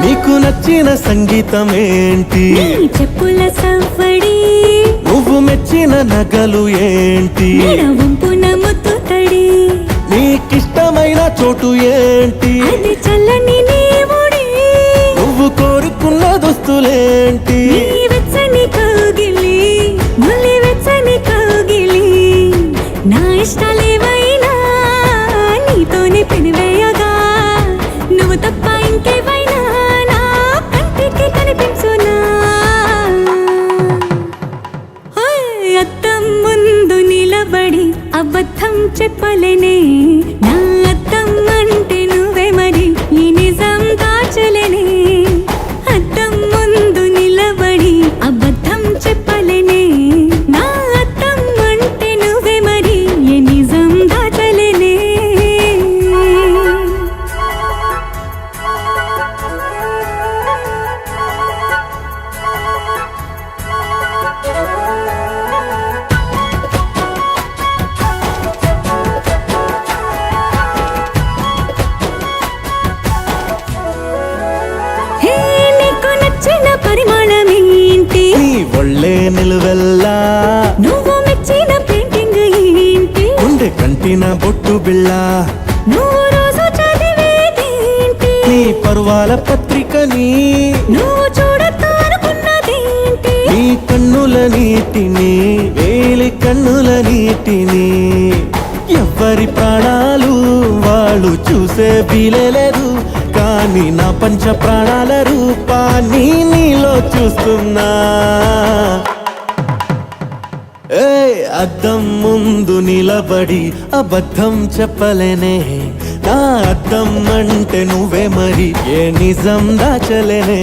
నీకు నచ్చిన సంగీతం ఏంటి? చెప్పుల సవ్వడి. నువ్వు మెచ్చిన నగలు ఏంటి? వంపున ముత్తు తడి. నీకిష్టమైన చోటు ఏంటి? అది చల్లని నీ ఒడి. నువ్వు కోరుకున్న దుస్తులేంటి? వెచ్చని కౌగిలి, ములి వెచ్చని కౌగిలి. నా ఇష్టాలేవైనా నీతోనే పెనివేయగా, నువ్వు తప్ప ఇంకేవైనా నా కంటికి కనిపించునా? అద్దం ముందు నిలబడి అబద్ధం చెప్పలేనే. నా అద్దం అంటే నువ్వే మరి, ఈ నిజం దాచలేనే. అద్దం ముందు నిలబడి అబద్ధం చెప్పలేనే. నా అద్దం అంటే నువ్వే మరి, ఈ నిజం దాచలేనే. నీకు నచ్చిన పరిమాణమేంటి? నీ ఒళ్ళే నిలువెల్లా. నువ్వు మెచ్చిన పెయింటింగ్ ఏంటి? గుండె కంటిన బొట్టు బిళ్ళ. నువ్వు రోజు చదివేదేంటి? నీ పరువాల పత్రికని. నువ్వు చూడొద్దు అనుకున్నదేంటి? నీ కన్నుల నీటిని, వేలి కన్నుల నీటిని. ఎవ్వరి ప్రాణాలు వాళ్ళు చూసే వీలేదు, కానీ నా పంచ ప్రాణాల రూపాన్ని నీలో చూస్తున్నా. అద్దం ముందు నిలబడి అబద్ధం చెప్పలేనే. నా అద్దం అంటే నువ్వే మరి, ఏ నిజం దాచలేనే.